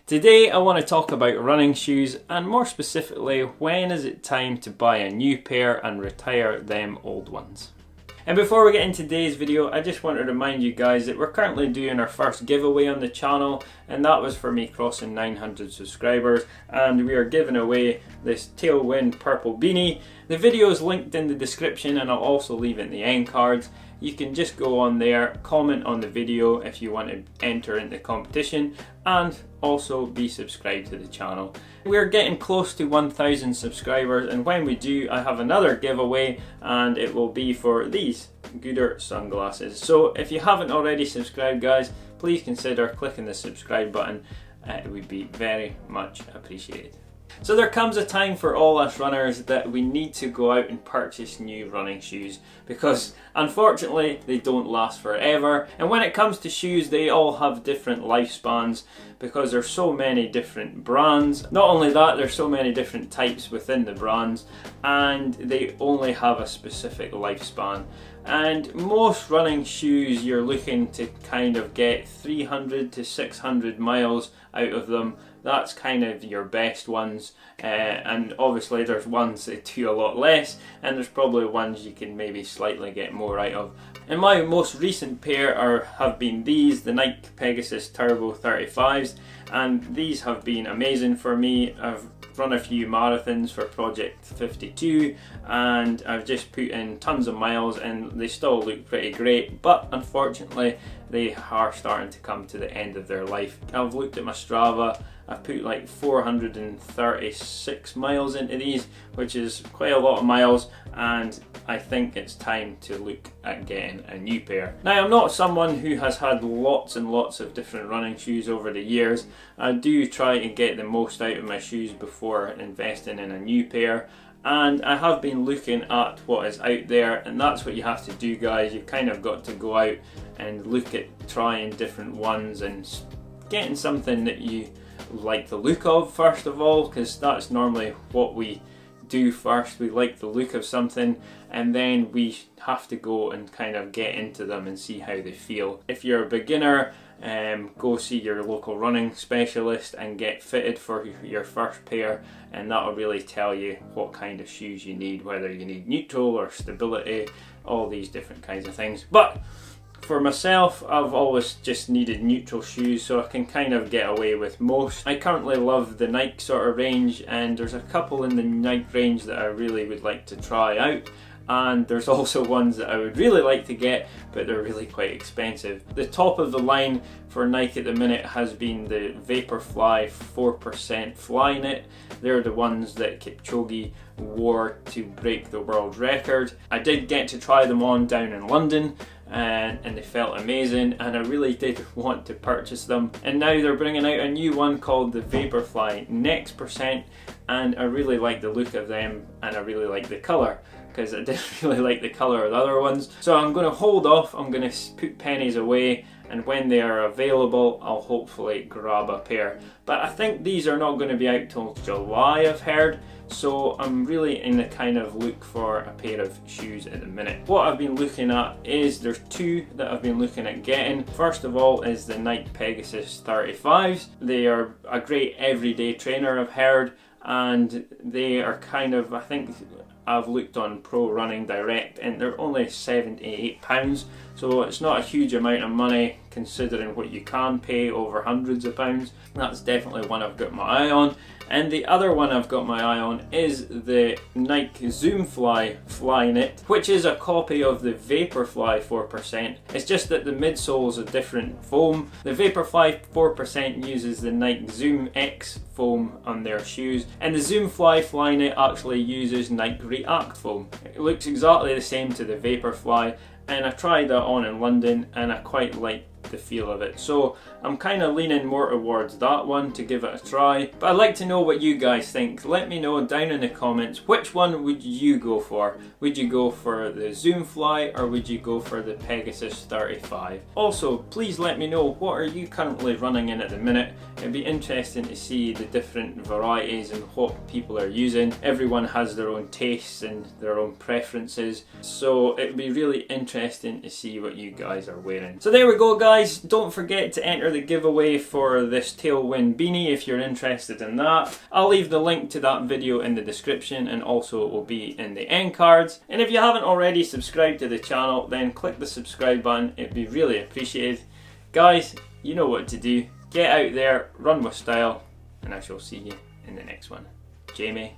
Today I want to talk about running shoes, and more specifically, when is it time to buy a new pair and retire them old ones. And before we get into today's video, I just want to remind you guys that we're currently doing our first giveaway on the channel, and that was for me crossing 900 subscribers, and we are giving away this Tailwind purple beanie. The video is linked in the description, and I'll also leave it in the end cards. You can just go on there, comment on the video if you want to enter in the competition, and also be subscribed to the channel. We're getting close to 1,000 subscribers, and when we do, I have another giveaway, and it will be for these Gooder sunglasses. So if you haven't already subscribed, guys, please consider clicking the subscribe button. It would be very much appreciated. So there comes a time for all us runners that we need to go out and purchase new running shoes, because unfortunately they don't last forever, and when it comes to shoes they all have different lifespans because there's so many different brands. Not only that, there's so many different types within the brands, and they only have a specific lifespan. And most running shoes, you're looking to kind of get 300 to 600 miles out of them. That's kind of your best ones, and obviously there's ones that do a lot less, and there's probably ones you can maybe slightly get more out of. And my most recent pair have been these, the Nike Pegasus Turbo 35s, and these have been amazing for me. I've run a few marathons for Project 52, and I've just put in tons of miles, and they still look pretty great, but unfortunately they are starting to come to the end of their life. I've looked at my Strava, I've put like 436 miles into these, which is quite a lot of miles, and I think it's time to look at getting a new pair. Now, I'm not someone who has had lots and lots of different running shoes over the years. I do try to get the most out of my shoes before investing in a new pair, and I have been looking at what is out there, and that's what you have to do, guys. You've kind of got to go out and look at trying different ones and getting something that you like the look of first of all, because that's normally what we do first. We like the look of something, and then we have to go and kind of get into them and see how they feel. If you're a beginner, go see your local running specialist and get fitted for your first pair, and that'll really tell you what kind of shoes you need, whether you need neutral or stability, all these different kinds of things. But for myself, I've always just needed neutral shoes, so I can kind of get away with most. I currently love the Nike sort of range, and there's a couple in the Nike range that I really would like to try out, and there's also ones that I would really like to get, but they're really quite expensive. The top of the line for Nike at the minute has been the Vaporfly 4% Flyknit. They're the ones that Kipchoge wore to break the world record. I did get to try them on down in London, and they felt amazing, and I really did want to purchase them. And now they're bringing out a new one called the Vaporfly Next Percent, and I really like the look of them, and I really like the colour, because I didn't really like the colour of the other ones. So I'm going to hold off, I'm going to put pennies away, and when they are available I'll hopefully grab a pair. But I think these are not going to be out till July, I've heard, so I'm really in the kind of look for a pair of shoes at the minute. What I've been looking at is, there's two that I've been looking at getting. First of all is the Nike Pegasus 35s. They are a great everyday trainer, I've heard, and they are kind of, I think I've looked on Pro Running Direct, and they're only £78, so it's not a huge amount of money considering what you can pay over hundreds of pounds. That's definitely one I've got my eye on. And the other one I've got my eye on is the Nike Zoomfly Flyknit, which is a copy of the Vaporfly 4%. It's just that the midsole is a different foam. The Vaporfly 4% uses the Nike Zoom X foam on their shoes, and the Zoomfly Flyknit actually uses Nike React foam. It looks exactly the same to the Vaporfly, and I tried that on in London, and I quite like the feel of it. So I'm kind of leaning more towards that one to give it a try. But I'd like to know what you guys think. Let me know down in the comments, which one would you go for? Would you go for the Zoomfly, or would you go for the Pegasus 35? Also, please let me know, what are you currently running in at the minute? It'd be interesting to see the different varieties and what people are using. Everyone has their own tastes and their own preferences, so it'd be really interesting to see what you guys are wearing. So there we go, guys. guys, don't forget to enter the giveaway for this Tailwind beanie if you're interested in that. I'll leave the link to that video in the description, and also it will be in the end cards. And if you haven't already subscribed to the channel, then click the subscribe button, it'd be really appreciated. Guys, you know what to do. Get out there, run with style, and I shall see you in the next one. Jamie.